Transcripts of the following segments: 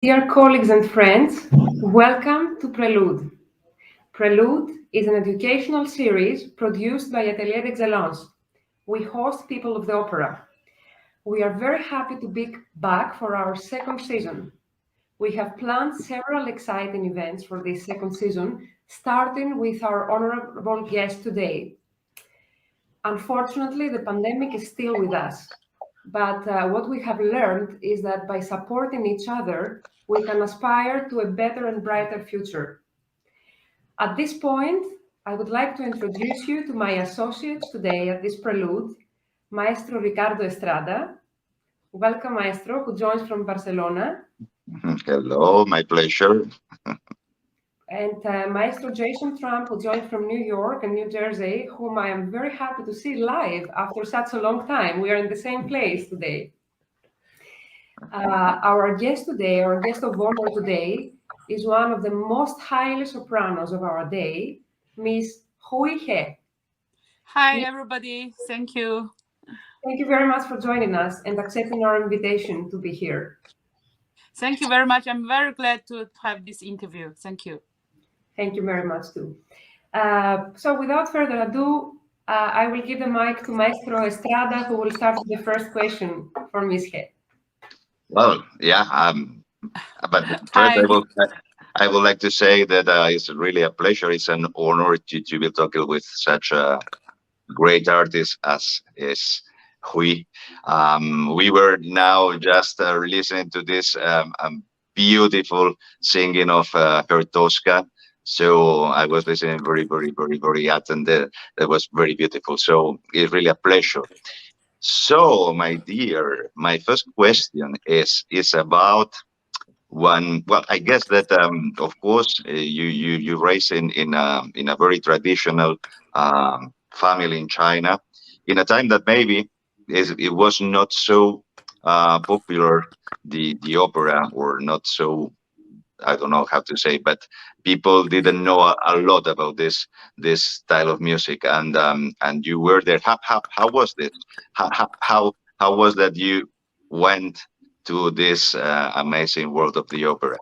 Dear colleagues and friends, welcome to Prelude. Prelude is an educational series produced by Atelier d'Excellence. We host people of the opera. We are very happy to be back for our second season. We have planned several exciting events for this second season, starting with our honorable guest today. Unfortunately, the pandemic is still with us. But what we have learned is that by supporting each other, we can aspire to a better and brighter future. At this point, I would like to introduce you to my associates today at this prelude, Maestro Ricardo Estrada. Welcome, Maestro, who joins from Barcelona, Hello, my pleasure. and Maestro Jason Tramm, who joined from New York and New Jersey, whom I am very happy to see live after such a long time. We are in the same place today. Our guest today, our guest of honor today, is one of the most highly sopranos of our day, Miss HUI. Hi, everybody. Thank you. Thank you very much for joining us and accepting our invitation to be here. Thank you very much. I'm very glad to have this interview. Thank you. Thank you very much, too. So without further ado, I will give the mic to Maestro Estrada, who will start with the first question for Miss He. Well, yeah, but first Hi. I would like to say that it's really a pleasure. It's an honor to be talking with such a great artist as is Hui. We were now just listening to this beautiful singing of her Tosca. So I was listening very attentive. That was very beautiful. So it's really a pleasure. So, my dear, my first question is about one. Well, I guess that of course you raised in a very traditional family in China, in a time that maybe it was not so popular, the opera, or not so, I don't know how to say, but people didn't know a lot about this style of music, and you were there. How was this? How was that you went to this amazing world of the opera?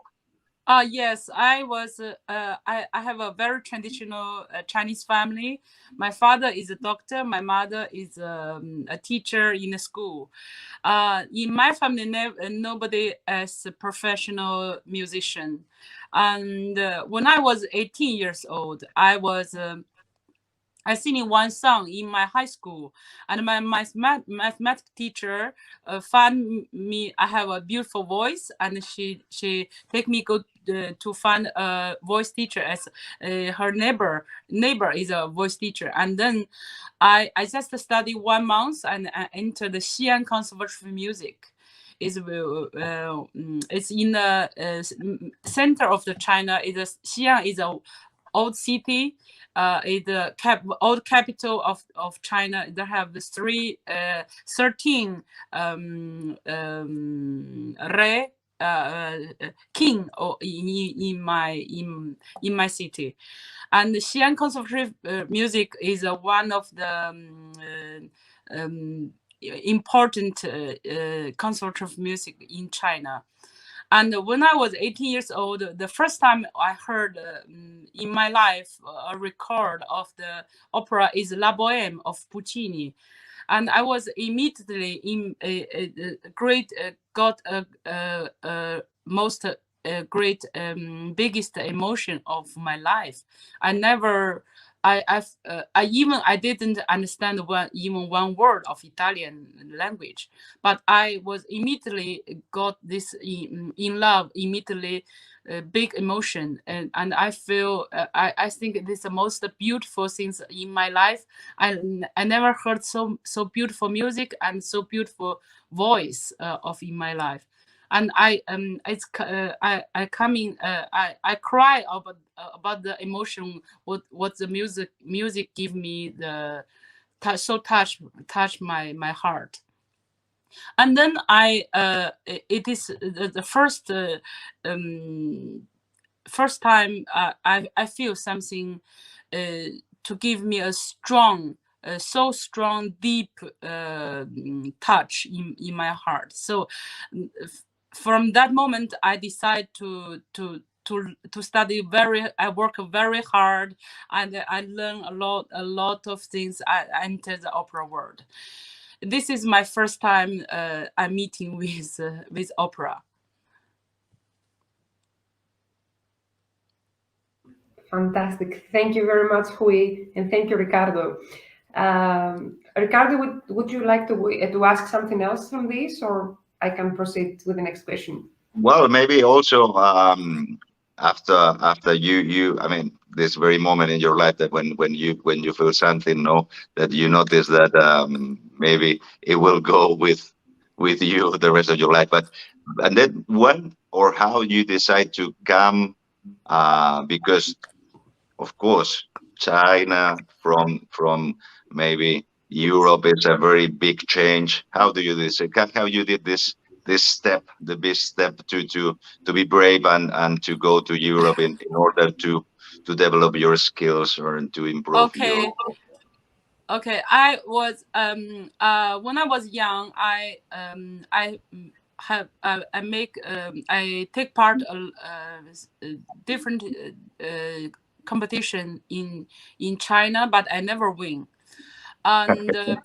Yes, I was. I have a very traditional Chinese family. My father is a doctor. My mother is a teacher in a school. In my family, nobody is a professional musician. And when I was 18 years old, I sing one song in my high school, and my mathematics teacher found me. I have a beautiful voice, and she take me go to find a voice teacher as her neighbor is a voice teacher, and then I just study 1 month and I enter the Xi'an Conservatory of Music. It's in the center of the China. Xi'an is a old city, is the old capital of China. They have the 13 re king in my city, and the Xi'an Conservatory Music is one of the important conservatory of music in China. And when I was 18 years old, the first time I heard in my life a record of the opera is La Bohème of Puccini. And I was immediately in a great, got a most great, biggest emotion of my life. I never, I didn't understand even one word of Italian language, but I was immediately got this in love immediately, big emotion, and I feel I think this is the most beautiful things in my life. I never heard so beautiful music and so beautiful voice of in my life. And I cry about the emotion what the music give me, the touch my heart. And then it is the first time I feel something to give me a strong, so strong, deep touch in my heart. So from that moment, I decided to study I work very hard, and I learn a lot of things. I enter the opera world. This is my first time I'm meeting with opera. Fantastic. Thank you very much, Hui, and thank you, Ricardo. Ricardo, would you like to ask something else from this, or I can proceed with the next question? Well, maybe also after you I mean this very moment in your life that when you feel something, no, that you notice that maybe it will go with you the rest of your life, but and then when or how you decide to come, because of course China from maybe Europe is a very big change. How do you decide? How you did this step, the big step to be brave and to go to Europe in order to develop your skills or to improve your. Okay. I was when I was young, I take part different competition in China, but I never win. And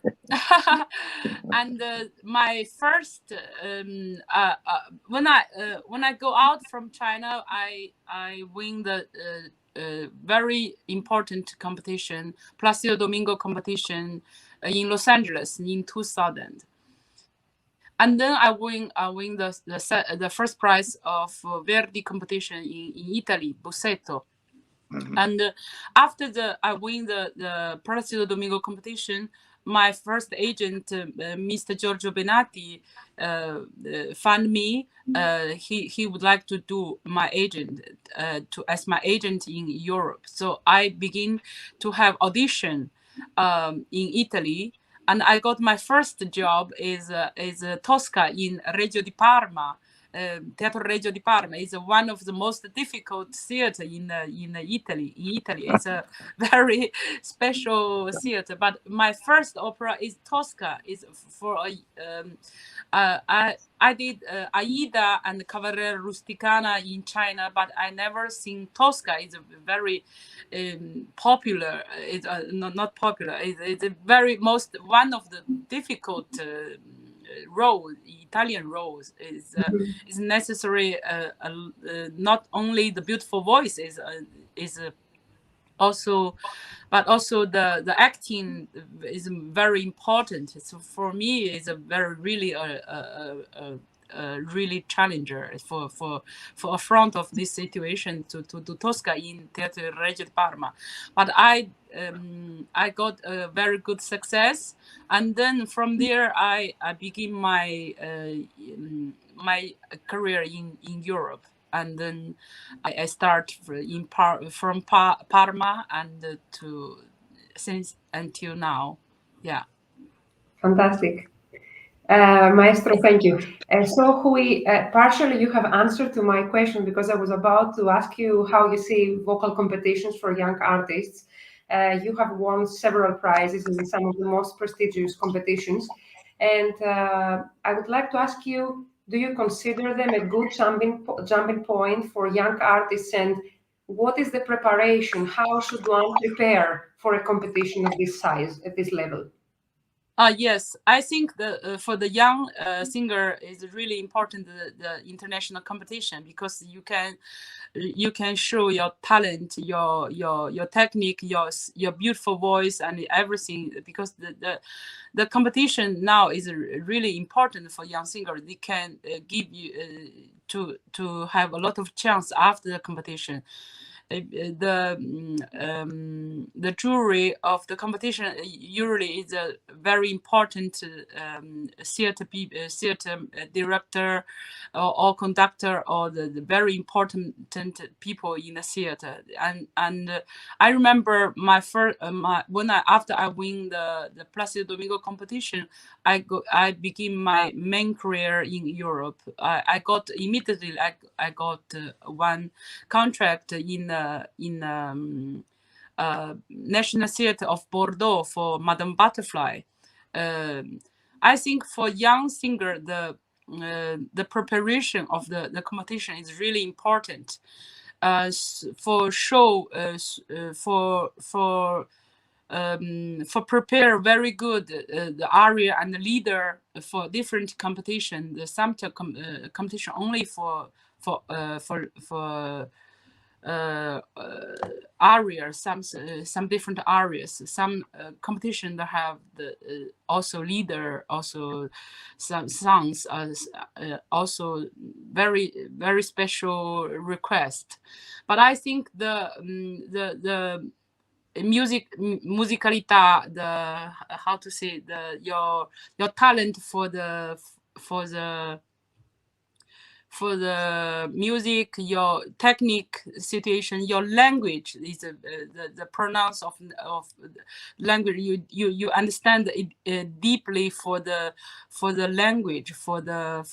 and my first when I go out from China, I win the very important competition, Placido Domingo competition in Los Angeles in 2000. And then I win the first prize of Verdi competition in Italy, Busseto. Mhm. And after I win the Prelude Domingo competition, my first agent, Mr. Giorgio Benatti, found me. He would like to do my agent as my agent in Europe. So I begin to have audition in Italy, and I got my first job is Tosca in Reggio di Parma. Teatro Reggio di Parma is one of the most difficult theater in Italy. In Italy, it's a very special theater. But my first opera is Tosca. Is for I did Aida and Cavalleria Rusticana in China, but I never seen Tosca. It's a very popular. It's not popular. It's a very one of the difficult. Role, Italian roles is necessary. Not only the beautiful voice is also, but also the acting is very important. So for me, it's a very really really challenger for a front of this situation to do Tosca in Teatro Reggio di Parma. But I got a very good success, and then from there I begin my my career in Europe, and then I start from Parma and to since until now. Yeah. Fantastic. Maestro, thank you. So, Hui, partially you have answered to my question because I was about to ask you how you see vocal competitions for young artists. You have won several prizes in some of the most prestigious competitions. And I would like to ask you, do you consider them a good jumping point for young artists? And what is the preparation? How should one prepare for a competition of this size, at this level? Yes, I think for the young singer is really important the international competition, because you can show your talent, your technique, your beautiful voice and everything, because the competition now is really important for young singers. They can give you to have a lot of chance after the competition. The jury of the competition usually is a very important theater director or conductor, or the very important people in the theater. And I remember my first after I win the Placido Domingo competition, I begin my main career in Europe. I got immediately I got one contract in National Theatre of Bordeaux for Madame Butterfly. I think for young singer, the preparation of the competition is really important. For show, for prepare very good the area and the leader for different competition. The some competition only for areas, some different areas. Some competition that have the also leader, also some songs, also very special request. But I think the musicalita, the how to say, the your talent for the music, your technique situation, your language is the pronounce of language. You understand it deeply for the language, for the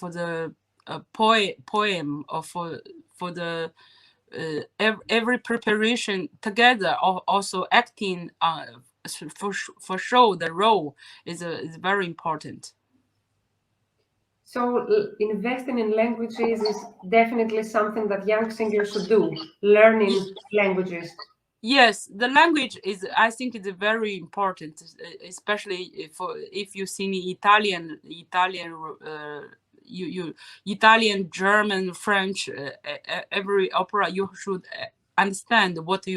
poem, or for the every preparation together, also acting for show the role is very important. So investing in languages is definitely something that young singers should do, learning languages. Yes, the language is, I think, it's very important, especially if you sing Italian, Italian, German, French, every opera you should understand what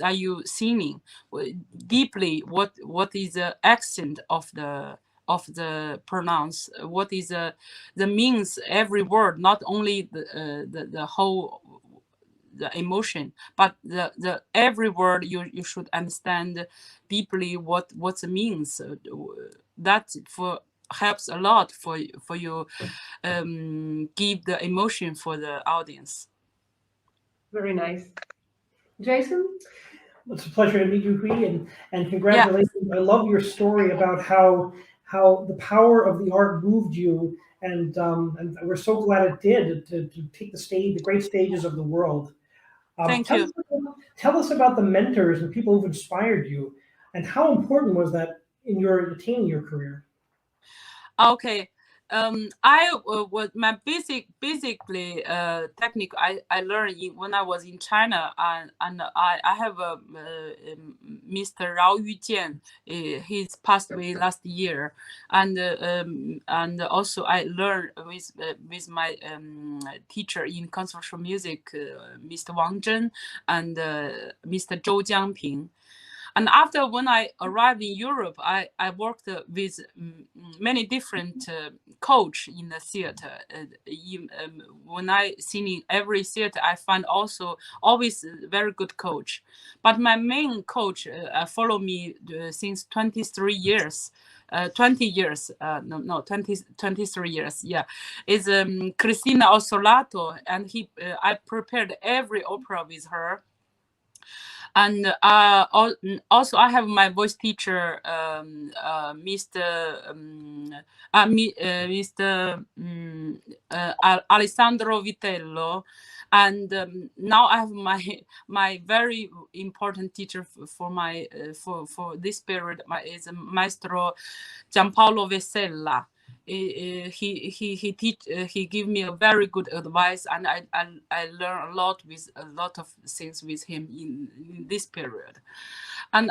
are you singing deeply. What is the accent of the pronounce? What is the means every word, not only the whole the emotion, but the every word you should understand deeply what it means. That helps a lot for you give the emotion for the audience. Very nice. Jason? It's a pleasure to meet you, Hui, and congratulations. I love your story about how the power of the art moved you, and we're so glad it did to take the great stages of the world. Thank you. Tell us about the mentors and people who've inspired you, and how important was that in your attaining your career? Okay. I was my basically technique I learned when I was in China, and I have a Mr. Rao Yujian. He's passed away last year, and also I learned with my teacher in conservatory music, Mr. Wang Zhen, and Mr. Zhou Jiangping. And after when I arrived in Europe, I worked with many different coach in the theater. When I sing in every theater, I find also always a very good coach. But my main coach followed me since 23 years. 20 years, 23 years, yeah, is Cristina Ossolato, and I prepared every opera with her. And also I have my voice teacher, Mr. Alessandro Vitello, and now I have my very important teacher for my for this period is Maestro Gianpaolo Vesella. He gave me a very good advice, and I learned a lot of things with him in this period. And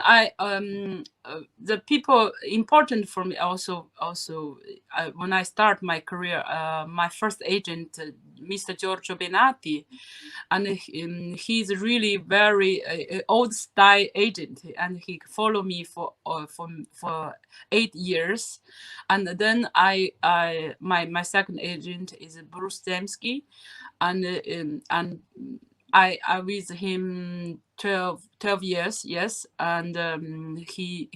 the people important for me also when I start my career, my first agent, Mr. Giorgio Benatti, and he's really very old style agent, and he followed me for 8 years. And then my second agent is Bruce Zemsky, and I with him 12 years, yes. And he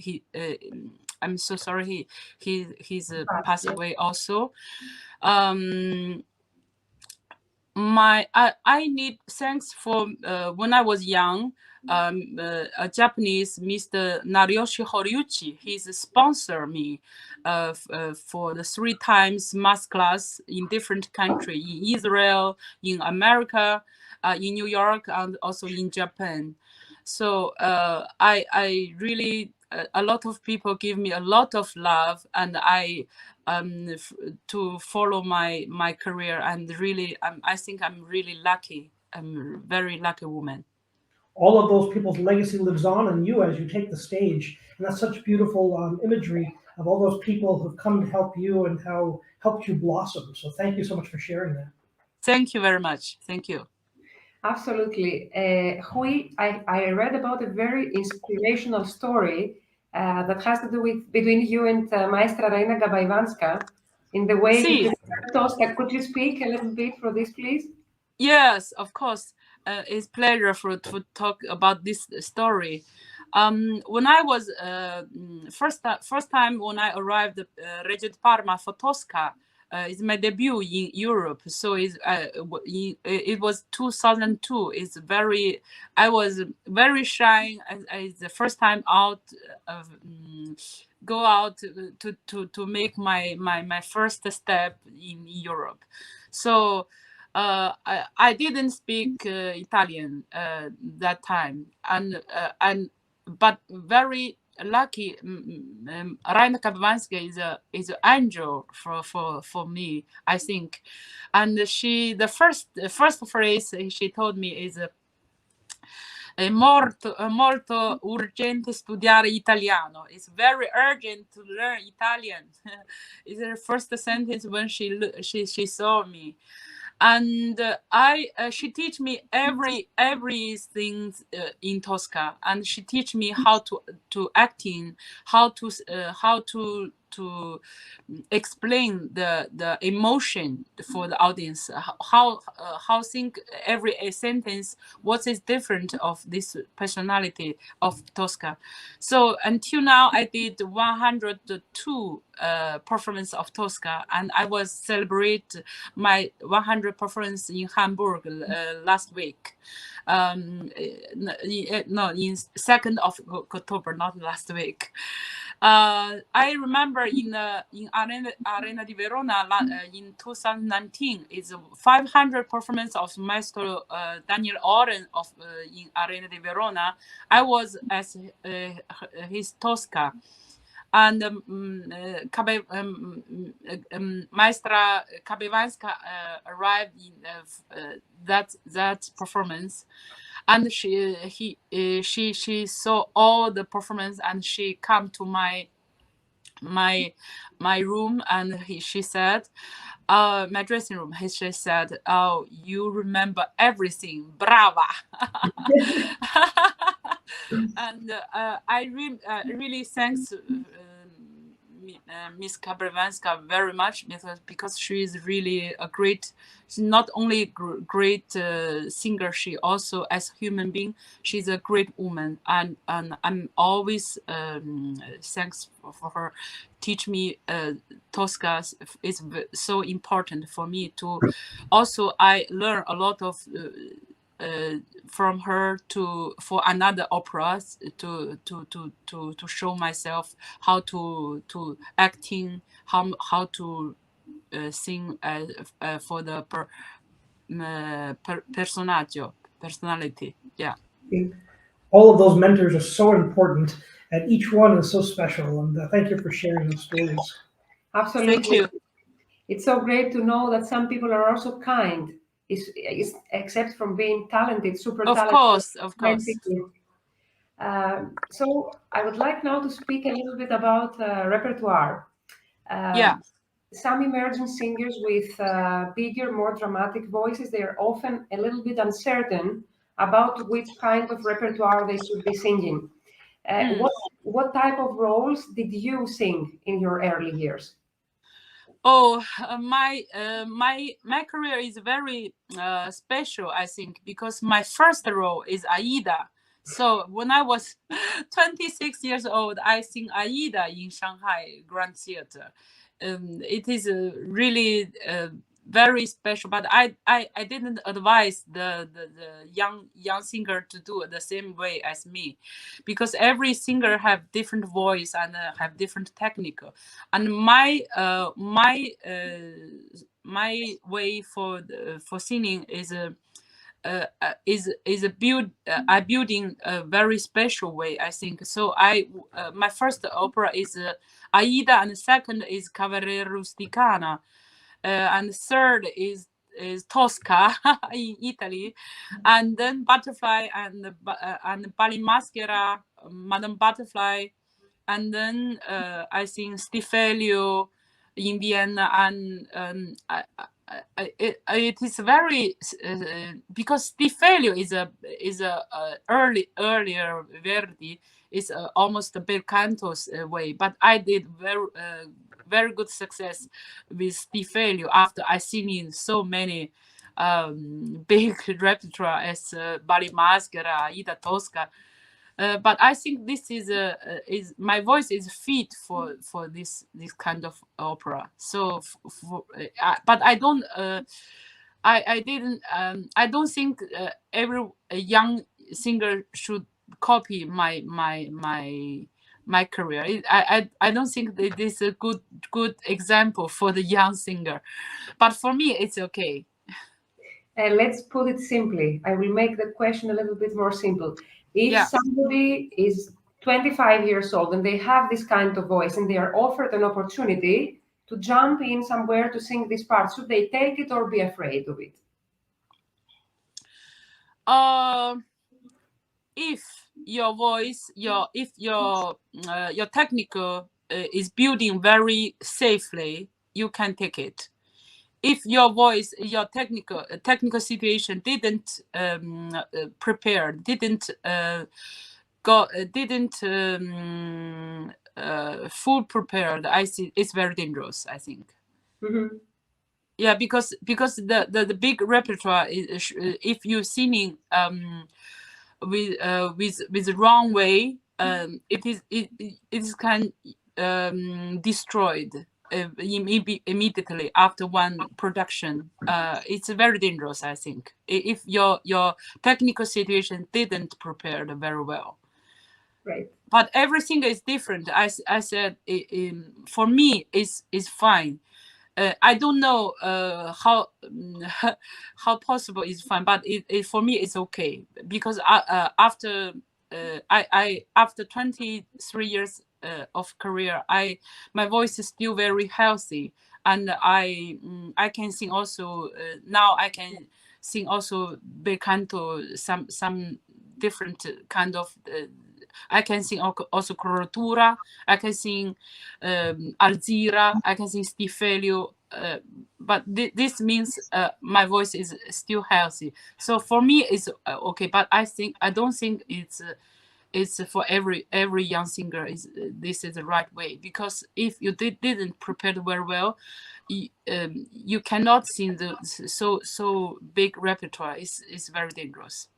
I'm so sorry, he's passed away also. I need thanks for when I was young, a Japanese Mr. Naryoshi Horiuchi. He's sponsored me for the 3 times math class in different countries, in Israel, in America, in New York, and also in Japan. So I really a lot of people give me a lot of love, and I to follow my career, and really I think I'm really lucky. I'm a very lucky woman. All of those people's legacy lives on in you as you take the stage, and that's such beautiful imagery of all those people who've come to help you and how helped you blossom. So thank you so much for sharing that. Thank you very much. Thank you. Absolutely. Hui, I read about a very inspirational story that has to do with between you and Maestra Reina Gabaivanska in the way you See. prepared Tosca. Could you speak a little bit for this, please? Yes, of course. It's pleasure to talk about this story. When I was first time when I arrived Reggio di Parma for Tosca, it's my debut in Europe. So it was 2002. I was very shy. It's the first time out of go out to make my first step in Europe. So I didn't speak Italian that time, but very lucky. Raina Kabavanska is an angel for me, I think. And the first phrase she told me is è molto urgente studiare italiano. It's very urgent to learn Italian. It's her first sentence when she saw me. And she teach me everything in Tosca, and she teach me how to acting, how to explain the emotion for the audience, how think every sentence, what is different of this personality of Tosca. So until now I did 102 performance of Tosca, and I was celebrate my 100 performance in Hamburg last week. No, in 2nd of October, not last week. I remember in Arena di Verona in 2019 is 500 performance of Maestro Daniel Oren of in Arena di Verona. I was as his Tosca. And Maestra Kabewanska arrived in that performance, and she saw all the performance, and she come to my room, and she said, my dressing room. She said, "Oh, you remember everything, brava!" And I really thanks Miss Kabewanska very much, because she is really a great. She's not only great singer, she also as human being, she's a great woman, and I'm always thanks for her. Teach me Tosca is so important for me to. Also, I learn a lot of. From her for another operas to show myself how to acting, how to sing for the personality. Yeah. All of those mentors are so important, and each one is so special. And thank you for sharing those stories. Absolutely. Thank you. It's so great to know that some people are also kind. Is except from being talented, super talented. Of course. So I would like now to speak a little bit about repertoire. Some emerging singers with bigger, more dramatic voices, they are often a little bit uncertain about which kind of repertoire they should be singing. What type of roles did you sing in your early years? Oh, my career is very special, I think, because my first role is AdE. So when I was 26 years old, I sing AdE in Shanghai Grand Theater. It is really very special, but I didn't advise the young singer to do it the same way as me, because every singer have different voice and have different technique, and my way for singing is is I building a very special way, I think. So my first opera is Aida, and the second is Cavalleria Rusticana, and the third is Tosca in Italy, and then Butterfly and Bali Maschera, Madame Butterfly, and then I think Stifelio in Vienna, and it is very because Stifelio is a earlier Verdi, is almost a bel canto's way, but I did very good success with Stifelio after I seen in so many big repertoire as Bali Maschera, Ida Tosca. But I think this is my voice is fit for this kind of opera. So, but I don't I didn't I don't think every young singer should copy my career. I don't think that this is a good example for the young singer, but for me it's okay. Let's put it simply. I will make the question a little bit more simple. If somebody is 25 years old and they have this kind of voice and they are offered an opportunity to jump in somewhere to sing this part, should they take it or be afraid of it? If your voice, your technical is building very safely, you can take it. If your voice, your technical situation didn't prepare, didn't full prepared, I see it's very dangerous, I think. Mm-hmm. Yeah, because the big repertoire is, if you're singing with the wrong way, it is kind destroyed immediately after one production. It's very dangerous, I think, if your technical situation didn't prepare very well. Right. But everything is different. I said for me is fine. I don't know how possible is fine, but for me it's okay, because after after 23 years of career, my voice is still very healthy, and I can sing also now. I can sing also bel canto, some different kind of. I can sing also coloratura. I can sing alzira. I can sing stifelio. But this means my voice is still healthy. So for me, it's okay. But I don't think it's for every young singer. This is the right way, because if you didn't prepare very well, you cannot sing the so big repertoire. It's very dangerous.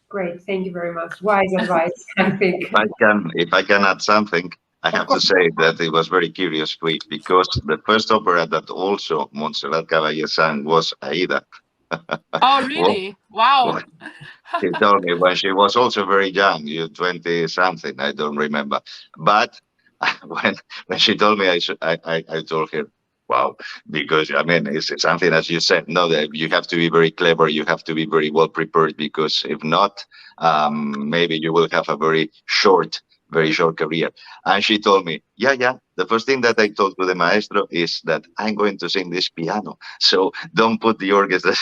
Great, thank you very much. Wise advice, I think. If I can add something, I have to say that it was very curious, because the first opera that also Montserrat Caballé sang was Aida. Oh, really? Wow. She told me when she was also very young, 20 something, I don't remember. But when she told me, I told her, wow, because I mean, it's something, as you said, no, that you have to be very clever, you have to be very well prepared, because if not, maybe you will have a very short career. And she told me, yeah, the first thing that I told to the maestro is that I'm going to sing this piano, so don't put the orchestra.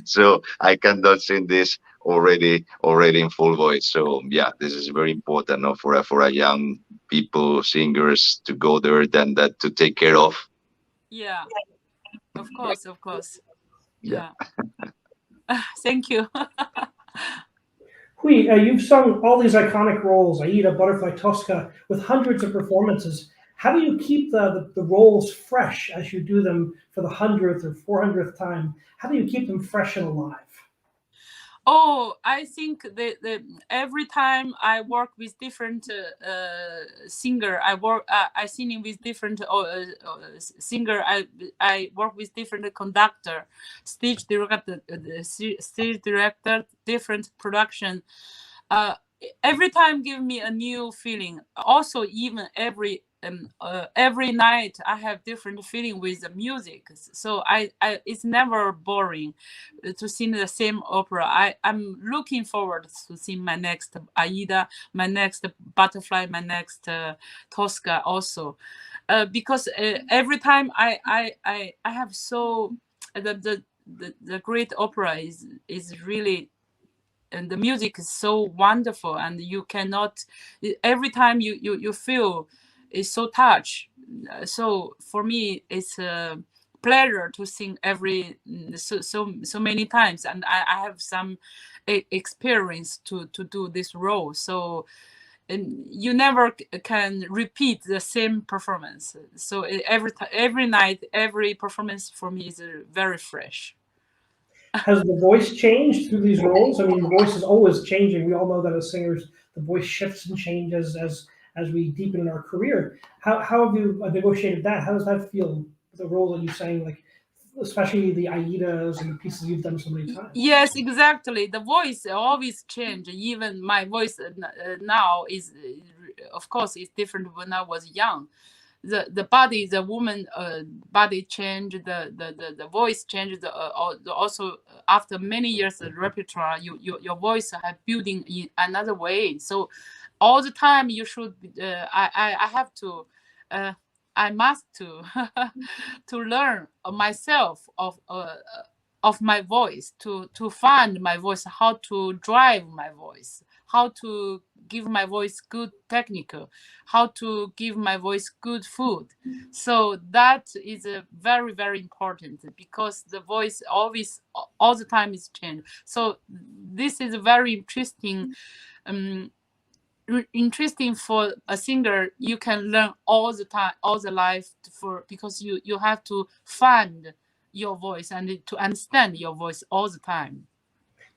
So I cannot sing this already in full voice. So yeah, this is very important, no, for a young people, singers, to go there, than that to take care of. Yeah, of course. Yeah. Thank you. Hui, you've sung all these iconic roles, Aida, Butterfly, Tosca, with hundreds of performances. How do you keep the roles fresh as you do them for the 100th or 400th time? How do you keep them fresh and alive? Oh, I think that every time I work with different singer, I sing with different singer. I work with different conductor, stage director, different production. Every time give me a new feeling. Also, even every every night I have different feeling with the music. So it's never boring to sing the same opera. I'm looking forward to sing my next Aida, my next Butterfly, my next Tosca also, because every time I have so the great opera is really, and the music is so wonderful, and you cannot, every time you feel is so touched. So for me it's a pleasure to sing every so many times, and I have some experience to do this role. So and you never can repeat the same performance. So every night, every performance for me is very fresh. Has the voice changed through these roles? I mean, the voice is always changing. We all know that as singers, the voice shifts and changes as we deepen in our career. How have you negotiated that? How does that feel? The role that you sang, like especially the Aidas and the pieces you've done so many times. Yes, exactly. The voice always change. Even my voice now is, of course, is different when I was young. The body, the woman body changed, the voice changed. Also, after many years of repertoire, your voice have building in another way. So all the time you should. I have to. I must to to learn myself of my voice, to find my voice, how to drive my voice, how to give my voice good technical, how to give my voice good food. So that is very, very important, because the voice always all the time is changed. So this is very interesting. Interesting for a singer. You can learn all the time, all the life, for because you have to find your voice and to understand your voice all the time.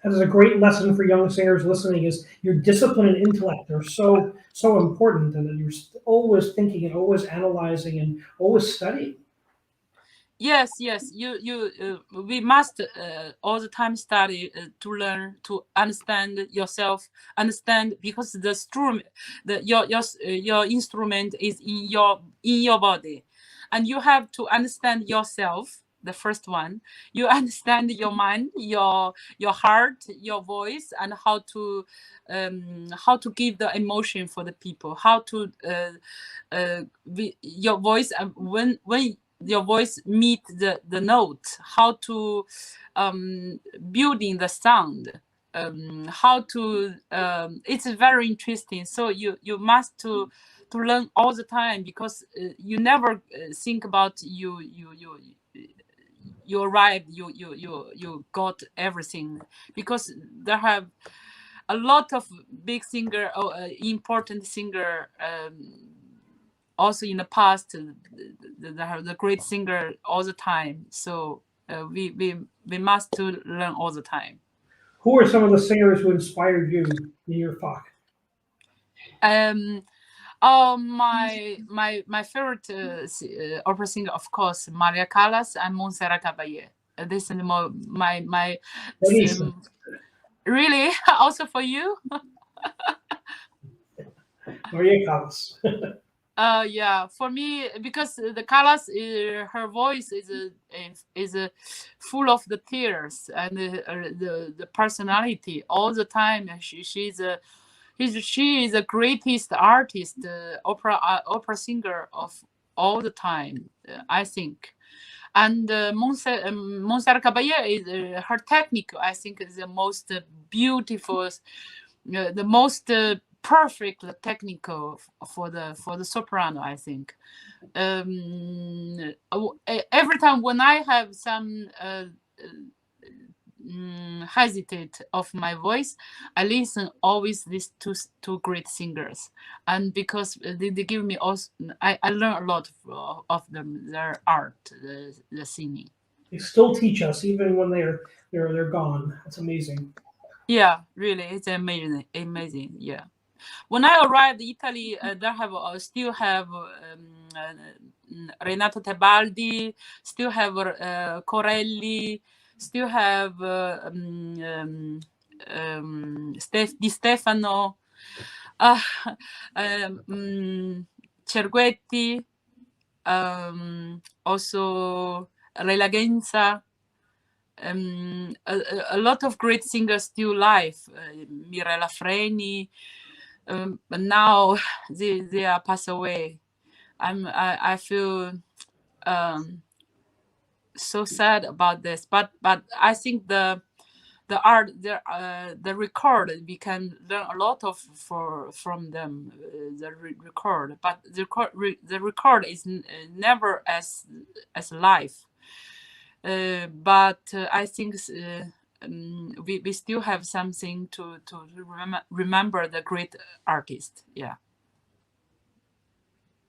That is a great lesson for young singers listening. Is your discipline and intellect are so important, and that you're always thinking and always analyzing and always studying. Yes, we must all the time study to learn, to understand yourself, understand, because the strum, your instrument is in your body, and you have to understand yourself. The first one, you understand your mind, your heart, your voice, and how to give the emotion for the people, how to your voice, when your voice meet the note, how to building the sound, how to it's very interesting. So you must to learn all the time, because you never think about you arrived, you got everything, because there have a lot of big singer, important singer, also in the past, the great singer all the time. So we must to learn all the time. Who are some of the singers who inspired you in your talk? My favorite opera singer, of course, Maria Callas and Montserrat Caballé. This is my really also for you. Maria Callas. Yeah, for me, because the Callas, her voice is full of the tears and the personality all the time. She is the greatest artist, opera singer of all the time, I think. And Montserrat Caballé is her technique, I think, is the most beautiful, the most perfect technical for the soprano, I think. Every time when I have some hesitate of my voice, I listen always these two great singers, and because they give me also, I learn a lot of them, their art, the singing. They still teach us even when they're gone. That's amazing. Yeah, really, it's amazing. Yeah. When I arrived in Italy, there have still have Renato Tebaldi, still have Corelli, still have Di Stefano, Cerguetti, also Relagenza, a lot of great singers still alive, Mirella Freni, but now they are passed away. I feel so sad about this, but I think the art, the record, we can learn a lot from them, the record, but the record is never as live, but I think we still have something to remember the great artist. Yeah.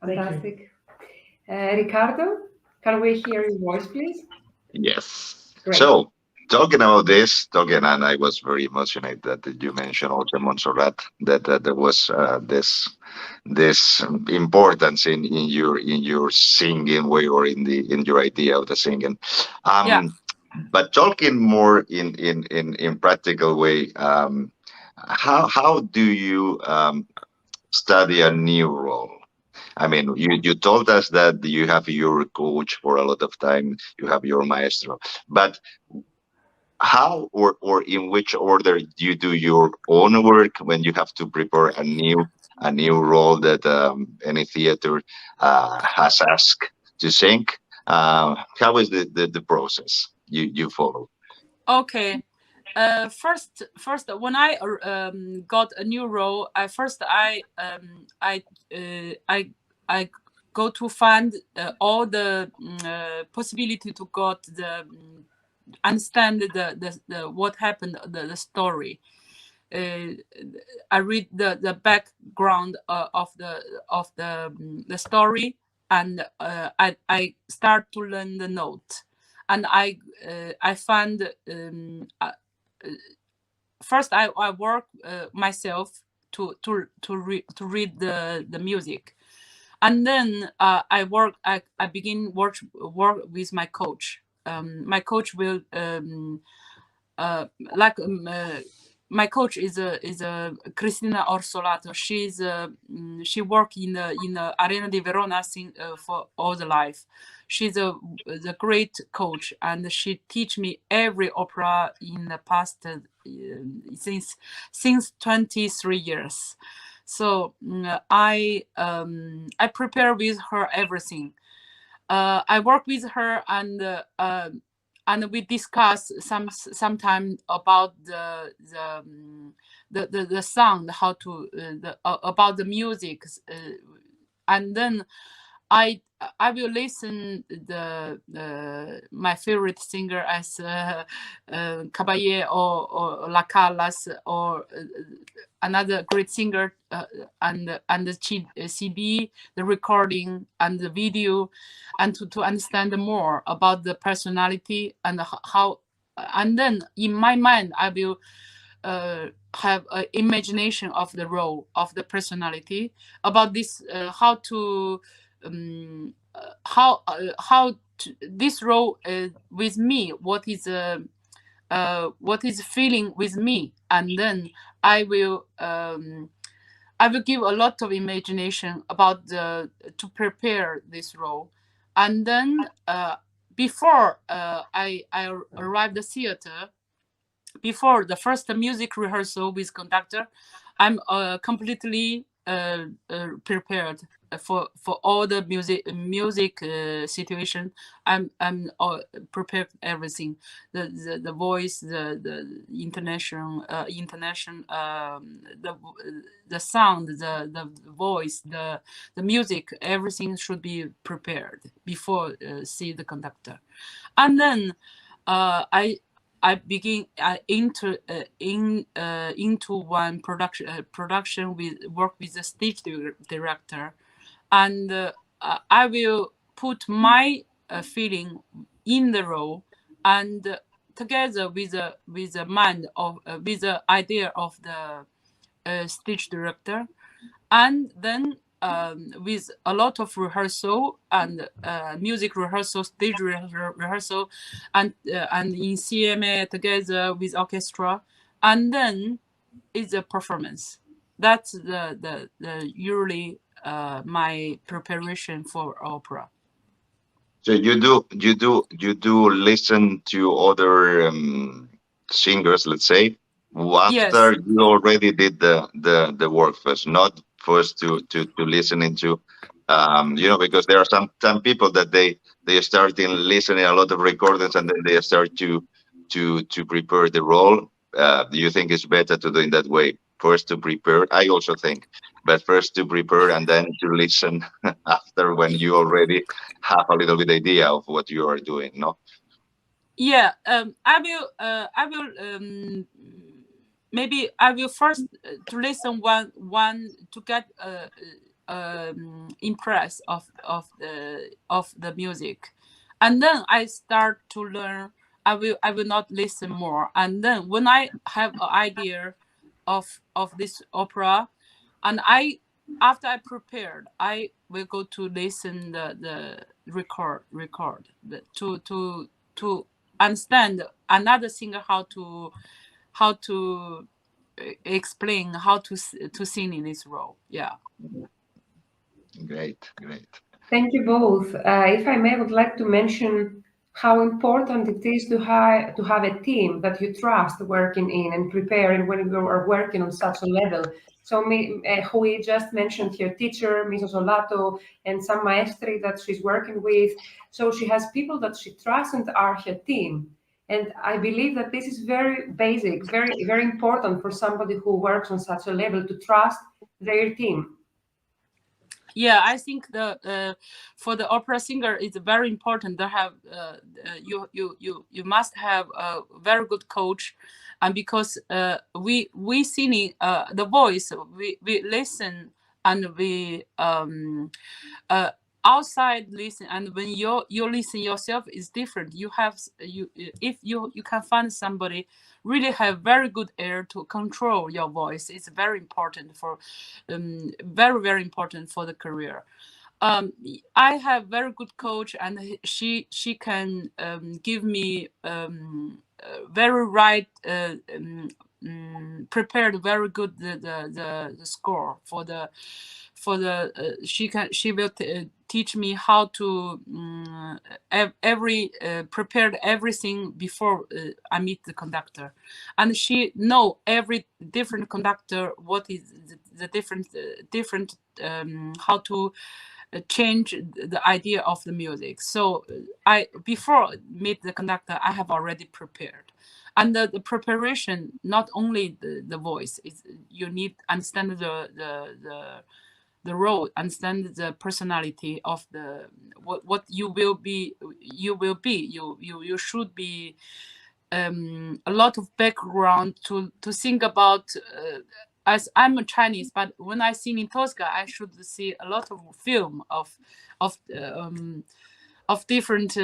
Fantastic. Ricardo, can we hear your voice, please? Yes. Great. So talking about this, and I was very emotional that you mentioned also Montserrat, that there was this importance in your singing way, or in your idea of the singing. Yeah. But talking more in practical way, how do you study a new role? I mean, you told us that you have your coach for a lot of time, you have your maestro, but how or in which order do you do your own work when you have to prepare a new role that any theater has asked to sing? How is the process you follow? Okay. First, when I got a new role, I go to find all the possibility to got the understand the what happened, the story. I read the background of the story, and I start to learn the note, and I find first I work myself to read the music, and then I begin work with my coach. My coach will my coach is a Cristina Orsolato. She worked in the Arena di Verona for all the life. She's a great coach, and she teach me every opera in the past since 23 years. So I prepare with her everything. I work with her, and we discuss sometime about the sound, how to about the music, and then I will listen my favorite singer as Caballé or La Callas, or another great singer, and the CD, the recording, and the video, and to understand more about the personality and how. And then in my mind, I will have an imagination of the role, of the personality, about this, how to this role with me, what is feeling with me, and then I will give a lot of imagination about to prepare this role, and then before I arrive the theater, before the first music rehearsal with conductor, I'm completely prepared for all the music situation. I'm prepared everything, the voice, the intonation, the sound, the voice, the music, everything should be prepared before see the conductor. And then I begin into one production with work with the stage director, and I will put my feeling in the role, and together with the mind of with the idea of the stage director, and then with a lot of rehearsal and music rehearsal, stage rehearsal, and in CMA together with orchestra, and then it's a performance. That's the usually my preparation for opera. So you do listen to other singers, let's say, after Yes. you already did the work first, not first to listen into, because there are some people that they start in listening a lot of recordings and then they start to prepare the role. Do you think it's better to do in that way? First to prepare, I also think, but first to prepare and then to listen after when you already have a little bit idea of what you are doing, no? Yeah, I will maybe I will first to listen one to get impress of the music, and then I start to learn. I will not listen more, and then when I have an idea of this opera, and after I prepared, I will go to listen the record to understand another singer how to explain how to sing in this role. Yeah. Great, great. Thank you both. If I may, I would like to mention how important it is to have a team that you trust working in and preparing when you are working on such a level. So Hui just mentioned her teacher, Mrs. Olato, and some maestri that she's working with. So she has people that she trusts and are her team. And I believe that this is very basic, very, very important for somebody who works on such a level to trust their team. Yeah, I think for the opera singer, it's very important to have you must have a very good coach, and because we singing the voice, we listen and we outside listen, and when you listen yourself is different. You have if you can find somebody really have very good ear to control your voice. It's very important for very, very important for the career. I have very good coach, and she can give me very right prepared very good the score for the she will teach me how to prepared everything before I meet the conductor, and she know every different conductor what is the different how to change the idea of the music. So I before meet the conductor I have already prepared. And the preparation, not only the voice, is you need understand the role, understand the personality of the what you will be. You should be a lot of background to think about. As I'm a Chinese, but when I sing in Tosca, I should see a lot of film of different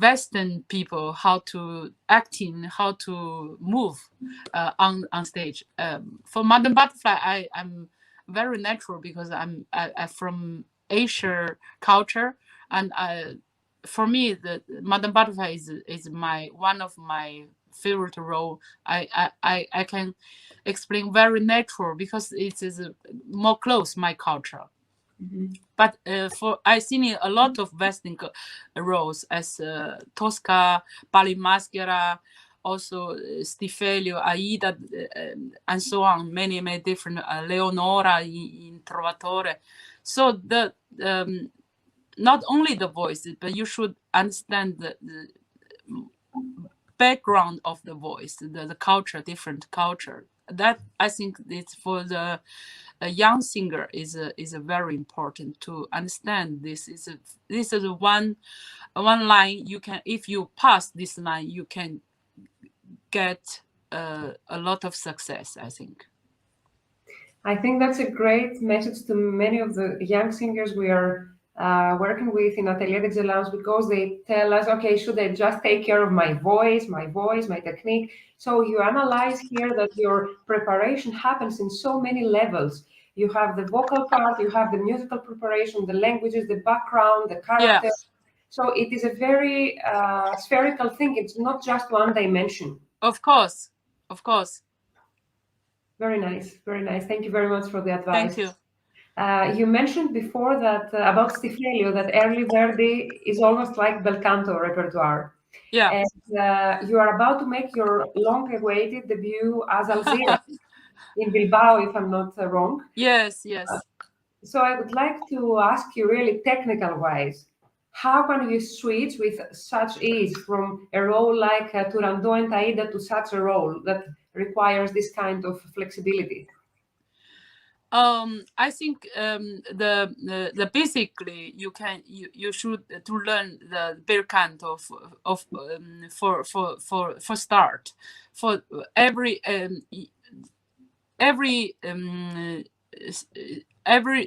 Western people, how to acting, how to move on stage. For Madame Butterfly, I'm very natural because I'm from Asia culture, and for me the Madame Butterfly is my one of my favorite role. I can explain very natural because it is more close my culture. Mm-hmm. But for I seen a lot of Western roles as Tosca, Bali Maschera, also Stifelio, Aida, and so on. Many different Leonora in Trovatore. So the not only the voice, but you should understand the background of the voice, the culture, different culture. That I think it's for the a young singer is a very important to understand. This is one line you can, if you pass this line, you can get a lot of success, I think. I think that's a great message to many of the young singers we are working with in Atelier d'Excellence, because they tell us, okay, should I just take care of my voice, my technique? So you analyze here that your preparation happens in so many levels. You have the vocal part, you have the musical preparation, the languages, the background, the character. Yeah. So it is a very spherical thing. It's not just one dimension. Of course, of course. Very nice, very nice. Thank you very much for the advice. Thank you. You mentioned before that about Stiflelio, that early Verdi is almost like bel canto repertoire. Yeah. And you are about to make your long-awaited debut as Alzira in Bilbao, if I'm not wrong. Yes, yes. So I would like to ask you, really technical-wise, how can you switch with such ease from a role like Turandot and Aida to such a role that requires this kind of flexibility? I think the basically you should to learn the bel canto for start for every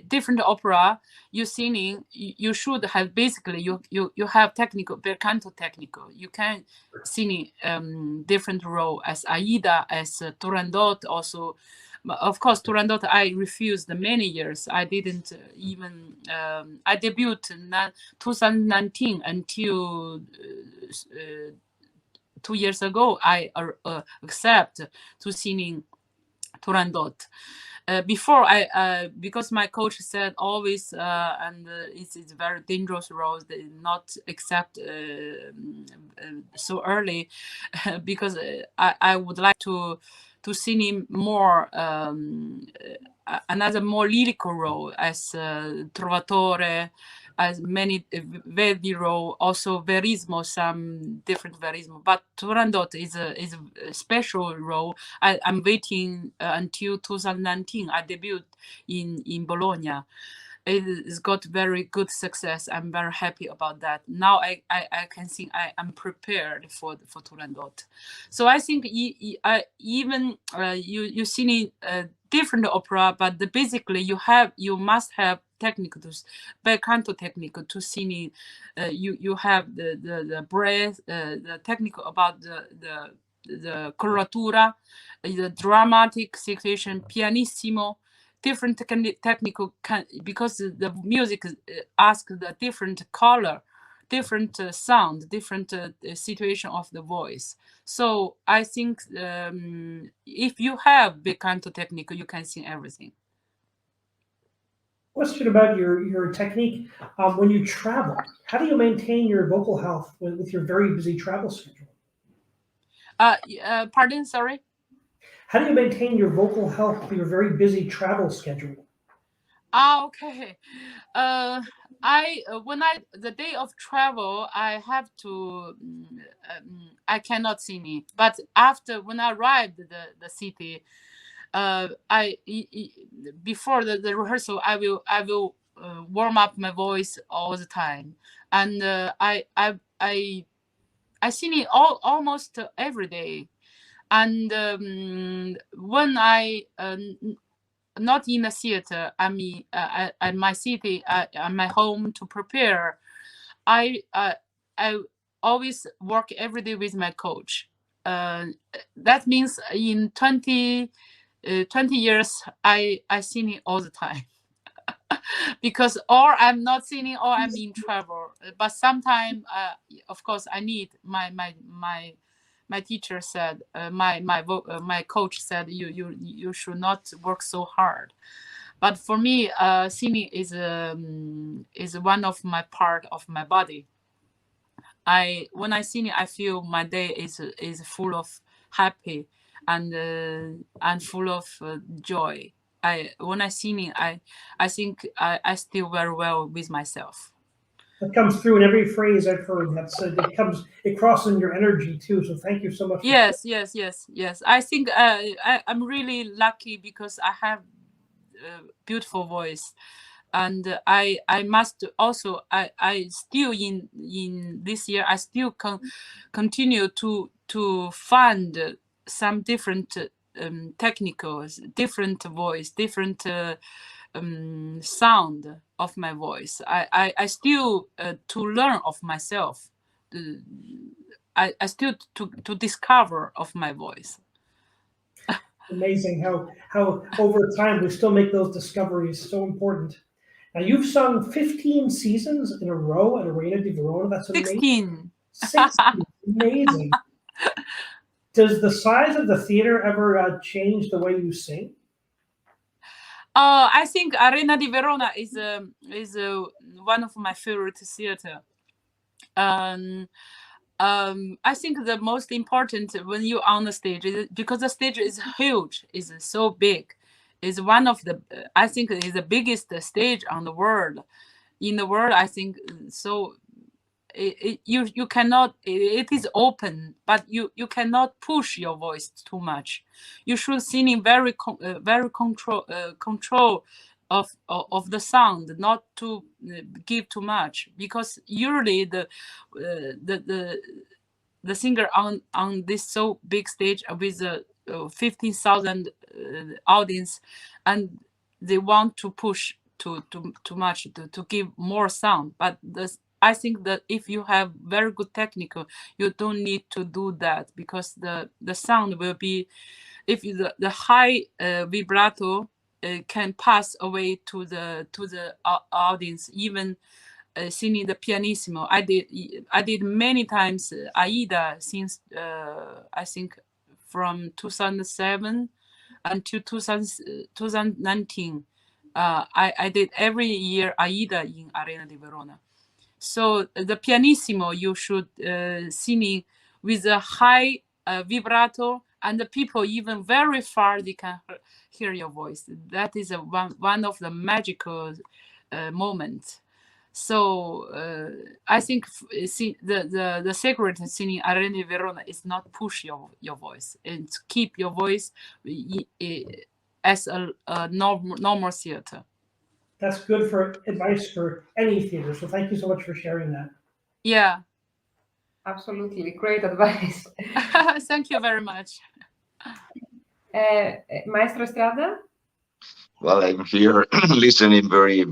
different opera you singing, you should have basically you have technical bel canto technical. You can sing different role as Aida, as Turandot also. Of course, Turandot I refused many years. I didn't even I debuted in 2019 until 2 years ago. I accept to singing Turandot. Before I because my coach said always and it's very dangerous role, they not accept so early because I would like to sing more another more lyrical role as Trovatore, as many Verdi role, also Verismo, some different Verismo. But Turandot is a special role. I'm waiting until 2019. I debuted in Bologna. It's got very good success. I'm very happy about that. Now I can think I'm prepared for Turandot. So I think even you sing different opera, but basically you must have technique to bel canto technique to sing. You have the breath, the technique about the coloratura, the dramatic situation, pianissimo, different technical because the music asks the different color, different sound, different situation of the voice. So I think if you have bel canto technique, you can sing everything. Question about your technique when you travel. How do you maintain your vocal health with your very busy travel schedule? Pardon, sorry. How do you maintain your vocal health with your very busy travel schedule? Okay. I when the day of travel, I have to I cannot sing it. But after when I arrived the city, before the rehearsal, I will warm up my voice all the time, and I sing it almost every day, and when I not in the theater, I mean at my city, at my home to prepare, I always work every day with my coach. That means in 20 years, I sing it all the time. Because or I'm not singing or I'm in travel. But sometimes, of course, I need my teacher said, my coach said, you should not work so hard. But for me, singing is one of my part of my body. When I sing, I feel my day is full of happy and full of joy. When I sing, I think I still very well with myself. That comes through in every phrase I've heard. It crosses in your energy too. So thank you so much. Yes. I think I'm really lucky because I have a beautiful voice, and I must also I still in this year I still continue to find some different technicals, different voice, different sound of my voice. I still to learn of myself. I still to discover of my voice. Amazing how over time we still make those discoveries so important. Now you've sung 15 seasons in a row at Arena di Verona. That's amazing. 16. 16. Amazing. Does the size of the theater ever change the way you sing? I think Arena di Verona is one of my favorite theater. I think the most important when you're on the stage is because the stage is huge, is so big, is one of the I think is the biggest stage on the world. In the world, I think so. You cannot. It is open, but you cannot push your voice too much. You should sing in very control of the sound, not to give too much, because usually the singer on this so big stage with a 15,000 audience, and they want to push too much to give more sound. But I think that if you have very good technical, you don't need to do that, because the sound will be, if the high vibrato can pass away to the audience, even singing the pianissimo. I did many times AIDA since I think from 2007 until 2019. I did every year AIDA in Arena di Verona. So the pianissimo you should sing with a high vibrato, and the people even very far they can hear your voice. That is one of the magical moments. So I think the secret in singing Arena di Verona is not push your voice, and keep your voice as a normal theater. That's good for advice for any theater. So thank you so much for sharing that. Yeah. Absolutely, great advice. Thank you very much. Maestro Estrada? Well, I'm here listening very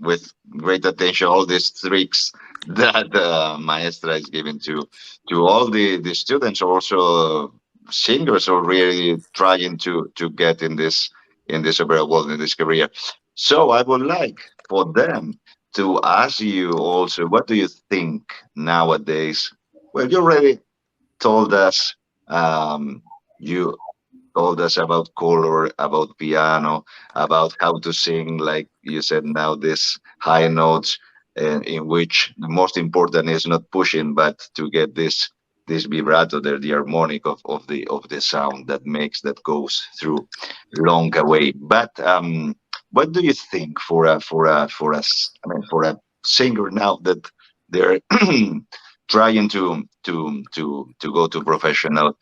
with great attention all these tricks that Maestra is giving to all the students, also singers, are really trying to get in this opera world, in this career. So I would like for them to ask you also, what do you think nowadays? Well, you already told us, you told us about color, about piano, about how to sing, like you said now, this high notes, in which the most important is not pushing, but to get this vibrato there, the harmonic of the sound that goes through long away. But what do you think for a singer now that they're trying to go to professional,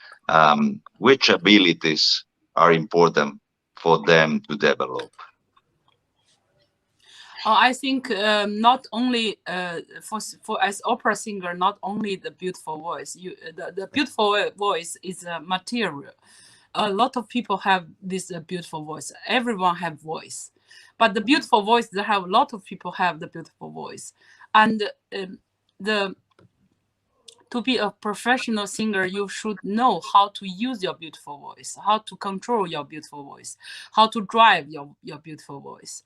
which abilities are important for them to develop? I think not only for as opera singer, not only the beautiful voice. The beautiful voice is a material. A lot of people have this beautiful voice. Everyone have voice, but the beautiful voice, they have a lot of people have the beautiful voice, and to be a professional singer, you should know how to use your beautiful voice, how to control your beautiful voice, how to drive your beautiful voice.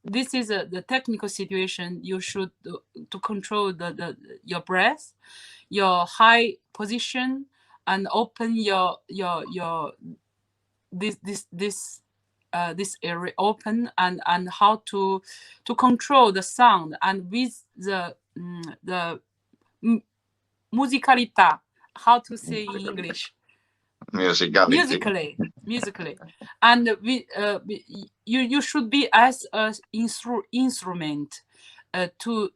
This is the technical situation. You should to control your breath, your high position, and open your this area open, and how to control the sound, and with the musicalità, how to say in English? Musicality. Musically, and you should be as an instrument to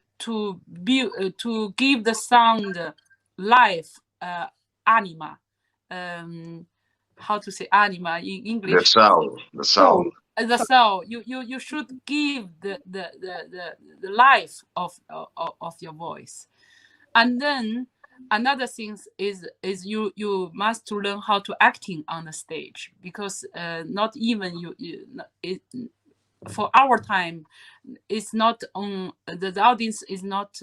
give the sound life, anima. How to say anima in English? The soul. The soul. You should give the life of your voice. And then another thing is you must to learn how to acting on the stage, because not even for our time, it's not on the audience is not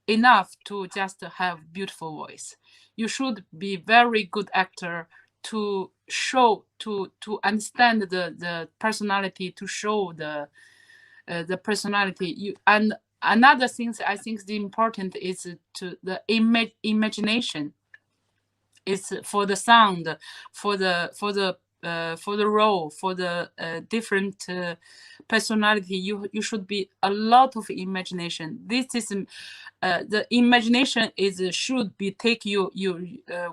enough to just have beautiful voice. You should be very good actor to show to understand the personality, to show the personality. And another thing I think is important is to the imagination. It's for the sound, for the role, for the different personality. You should be a lot of imagination. This is the imagination is should be take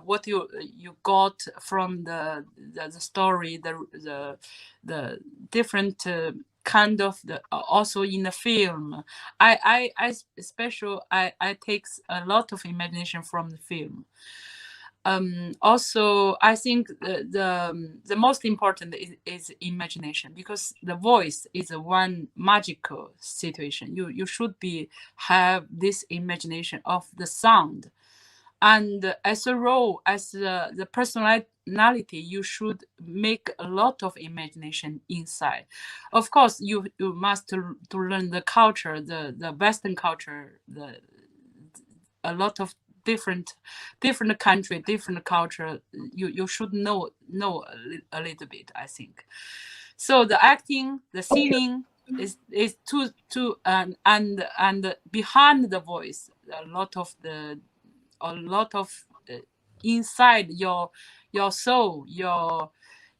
what you got from the story, the different kind of the also in the film. I takes a lot of imagination from the film. Also, I think the most important is imagination, because the voice is a one magical situation. You should have this imagination of the sound, and as a role, as the personality, you should make a lot of imagination inside. Of course, you must to learn the culture, the Western culture, a lot of different country, different culture. You should know a little bit, I think. So the acting, the singing is too and behind the voice, a lot of inside your soul,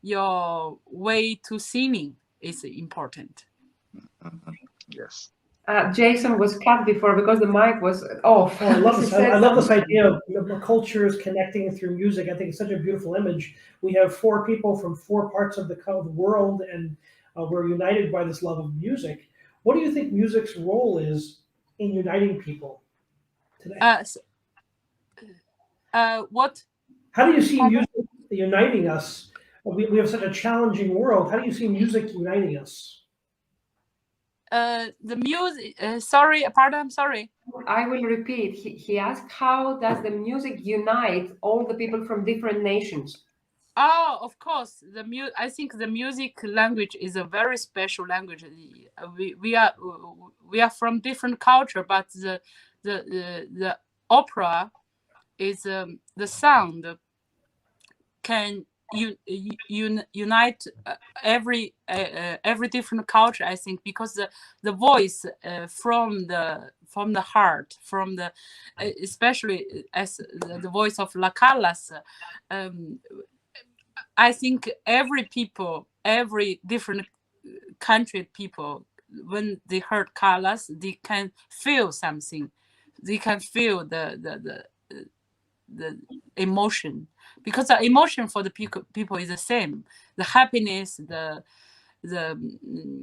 your way to singing is important. Yes. Jason was cut before because the mic was off. Oh, I love this. I love this idea of cultures connecting through music. I think it's such a beautiful image. We have 4 people from 4 parts of the world, and we're united by this love of music. What do you think music's role is in uniting people today? What? How do you see music uniting us? We have such a challenging world. How do you see music uniting us? The music, sorry, pardon, I'm sorry. I will repeat. He asked, how does the music unite all the people from different nations? Oh, of course. I think the music language is a very special language. We are from different culture, but the opera is the sound can unite every different culture, I think, because the voice from the heart, from the especially as the voice of Callas, I think every different country people, when they heard Callas, they can feel something. They can feel the emotion, because the emotion for the people is the same. The happiness, the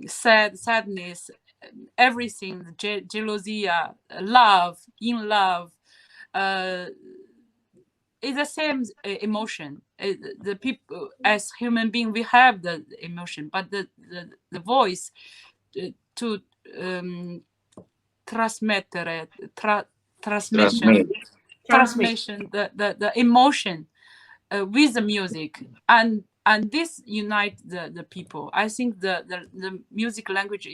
sadness, everything, the jealousy, love, in love, is the same emotion. The people, as human being, we have the emotion, but the voice to transmission, the emotion with the music, and this unite the people. I think the music language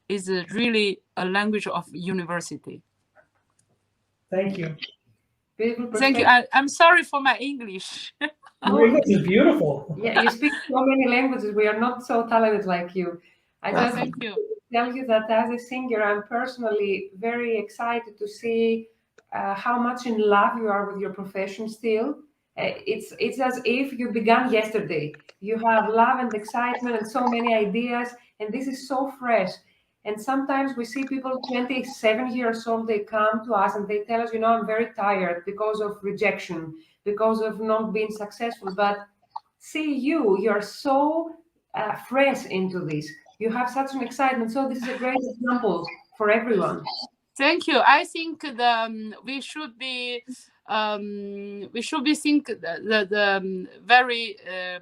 is really a language of university. Thank you. Thank you. I'm sorry for my English. Your English is beautiful. Yeah, you speak so many languages. We are not so talented like you. I just thank you. Tell you that as a singer, I'm personally very excited to see how much in love you are with your profession still. It's as if you began yesterday. You have love and excitement and so many ideas, and this is so fresh. And sometimes we see people 27 years old, they come to us and they tell us, I'm very tired because of rejection, because of not being successful. But see you're so fresh into this. You have such an excitement. So this is a great example for everyone. Thank you. I think we should be think the very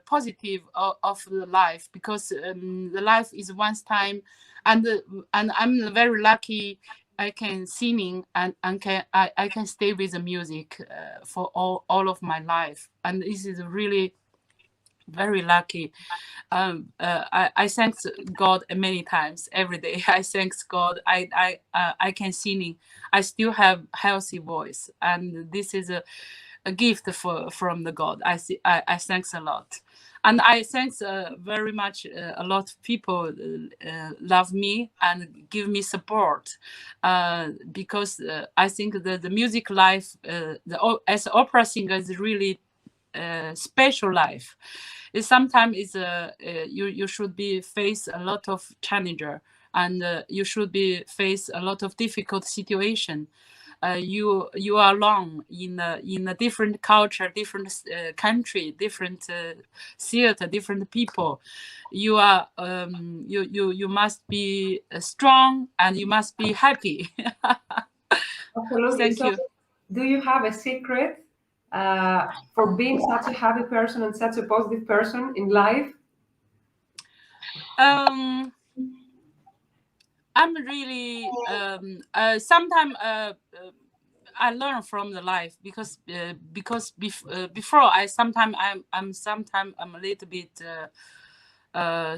positive of the life, because the life is once time, and I'm very lucky. I can singing and I can stay with the music for all of my life, and this is really very lucky. I thank God many times every day. I thank God. I can sing. I still have healthy voice, and this is a gift from the God. I thanks a lot. And I thanks very much. A lot of people love me and give me support because I think that the music life, as an opera singer, is really special life. It sometimes is you should be face a lot of challenger, and you should be face a lot of difficult situation. You are alone in a different culture, different country, different theater, different people. You are you must be strong and you must be happy. Absolutely. Thank So, you. do you have a secret for being such a happy person and such a positive person in life? I'm really sometimes I learn from the life because before I sometimes I'm a little bit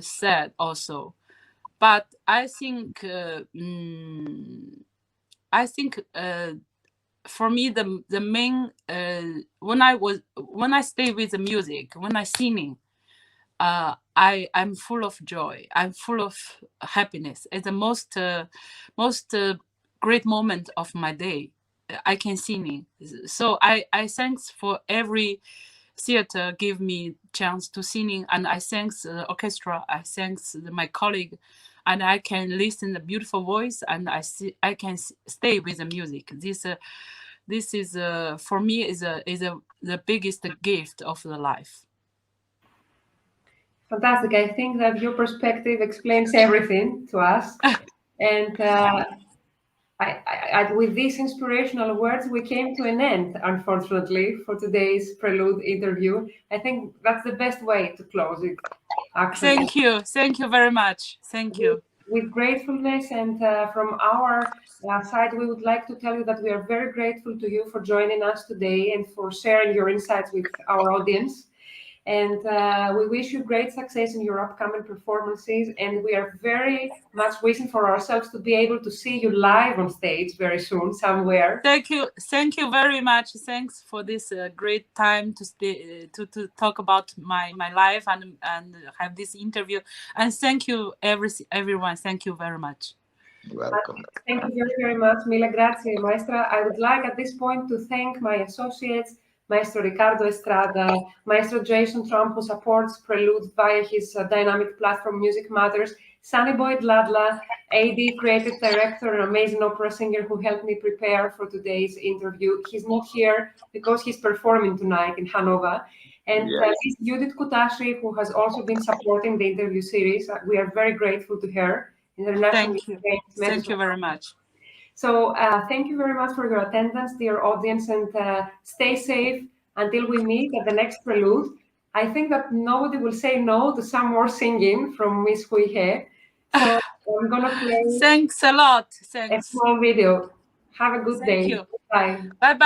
sad also, but I think for me the main when I stay with the music, when I singing, I'm full of joy. I'm full of happiness. It's the most great moment of my day. I can sing. So I thanks for every theater give me chance to singing, and I thanks the orchestra. I thanks my colleague, and I can listen the beautiful voice, and I can stay with the music. This is for me is the biggest gift of the life. Fantastic. I think that your perspective explains everything to us. And with these inspirational words, we came to an end, unfortunately, for today's Prelude interview. I think that's the best way to close it, actually. Thank you. Thank you very much. Thank you. With gratefulness, and from our side, we would like to tell you that we are very grateful to you for joining us today and for sharing your insights with our audience. And we wish you great success in your upcoming performances. And we are very much wishing for ourselves to be able to see you live on stage very soon, somewhere. Thank you. Thank you very much. Thanks for this great time to stay to talk about my life and have this interview. And thank you everyone. Thank you very much. Welcome. Thank you very, very much. Mille grazie, Maestra. I would like at this point to thank my associates, Maestro Ricardo Estrada, Maestro Jason Tramm, who supports Prelude via his dynamic platform Music Matters, Sunny Boy Dladla, AdE creative director and amazing opera singer who helped me prepare for today's interview. He's not here because he's performing tonight in Hanover. And Miss Judith Kutashi, who has also been supporting the interview series. We are very grateful to her. Thank you. Thank you very much. So thank you very much for your attendance, dear audience, and stay safe until we meet at the next Prelude. I think that nobody will say no to some more singing from Miss Hui He. So I'm going to play Thanks a lot. Thanks. a small video. Have a good day. You. Bye. Bye-bye.